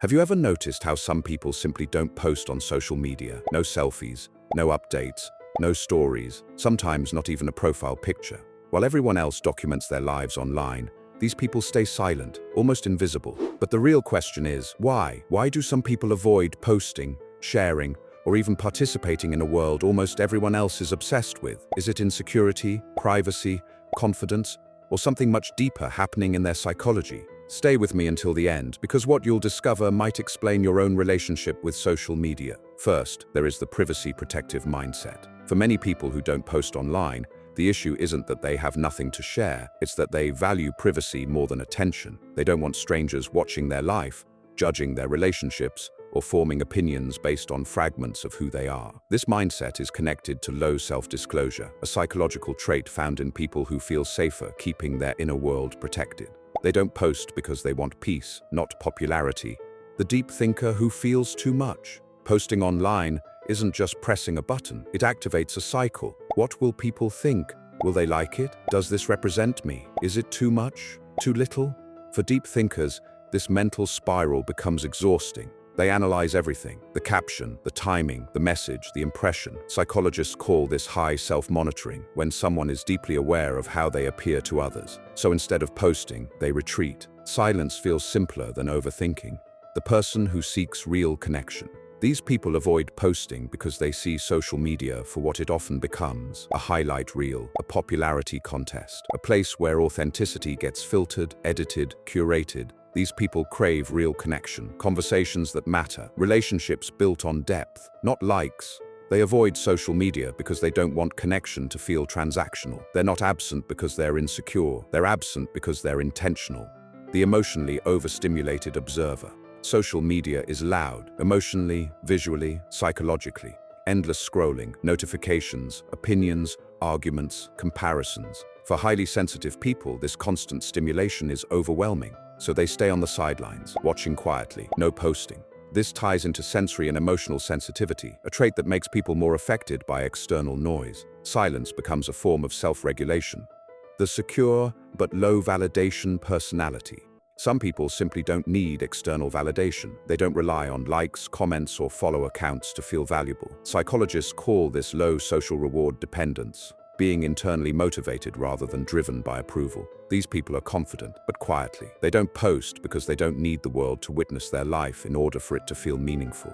Have you ever noticed how some people simply don't post on social media? No selfies, no updates, no stories, sometimes not even a profile picture. While everyone else documents their lives online, these people stay silent, almost invisible. But the real question is, why? Why do some people avoid posting, sharing, or even participating in a world almost everyone else is obsessed with? Is it insecurity, privacy, confidence, or something much deeper happening in their psychology? Stay with me until the end, because what you'll discover might explain your own relationship with social media. First, there is the privacy protective mindset. For many people who don't post online, the issue isn't that they have nothing to share, it's that they value privacy more than attention. They don't want strangers watching their life, judging their relationships, or forming opinions based on fragments of who they are. This mindset is connected to low self-disclosure, a psychological trait found in people who feel safer keeping their inner world protected. They don't post because they want peace, not popularity. The deep thinker who feels too much. Posting online isn't just pressing a button, it activates a cycle. What will people think? Will they like it? Does this represent me? Is it too much? Too little? For deep thinkers, this mental spiral becomes exhausting. They analyze everything: the caption, the timing, the message, the impression. Psychologists call this high self-monitoring, when someone is deeply aware of how they appear to others. So instead of posting, they retreat. Silence feels simpler than overthinking. The person who seeks real connection. These people avoid posting because they see social media for what it often becomes: a highlight reel, a popularity contest, a place where authenticity gets filtered, edited, curated. These people crave real connection, conversations that matter, relationships built on depth, not likes. They avoid social media because they don't want connection to feel transactional. They're not absent because they're insecure. They're absent because they're intentional. The emotionally overstimulated observer. Social media is loud, emotionally, visually, psychologically. Endless scrolling, notifications, opinions, arguments, comparisons. For highly sensitive people, this constant stimulation is overwhelming. So they stay on the sidelines, watching quietly, no posting. This ties into sensory and emotional sensitivity, a trait that makes people more affected by external noise. Silence becomes a form of self-regulation. The secure but low validation personality. Some people simply don't need external validation. They don't rely on likes, comments, or follow accounts to feel valuable. Psychologists call this low social reward dependence, being internally motivated rather than driven by approval. These people are confident, but quietly. They don't post because they don't need the world to witness their life in order for it to feel meaningful.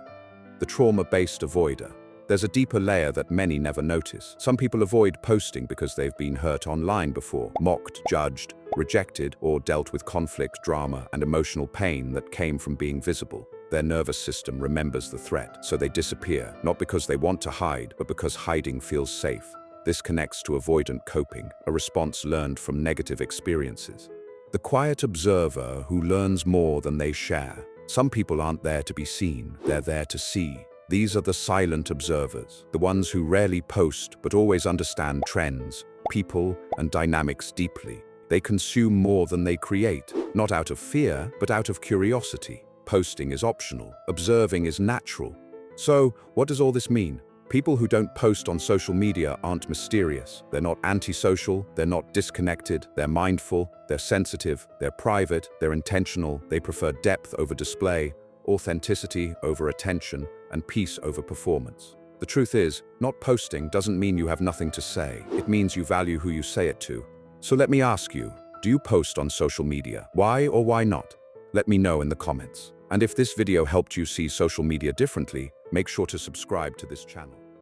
The trauma-based avoider. There's a deeper layer that many never notice. Some people avoid posting because they've been hurt online before, mocked, judged, rejected, or dealt with conflict, drama, and emotional pain that came from being visible. Their nervous system remembers the threat, so they disappear, not because they want to hide, but because hiding feels safe. This connects to avoidant coping, a response learned from negative experiences. The quiet observer who learns more than they share. Some people aren't there to be seen, they're there to see. These are the silent observers, the ones who rarely post but always understand trends, people, and dynamics deeply. They consume more than they create, not out of fear, but out of curiosity. Posting is optional, observing is natural. So, what does all this mean? People who don't post on social media aren't mysterious. They're not antisocial, they're not disconnected, they're mindful, they're sensitive, they're private, they're intentional, they prefer depth over display, authenticity over attention, and peace over performance. The truth is, not posting doesn't mean you have nothing to say. It means you value who you say it to. So let me ask you, do you post on social media? Why or why not? Let me know in the comments. And if this video helped you see social media differently, make sure to subscribe to this channel.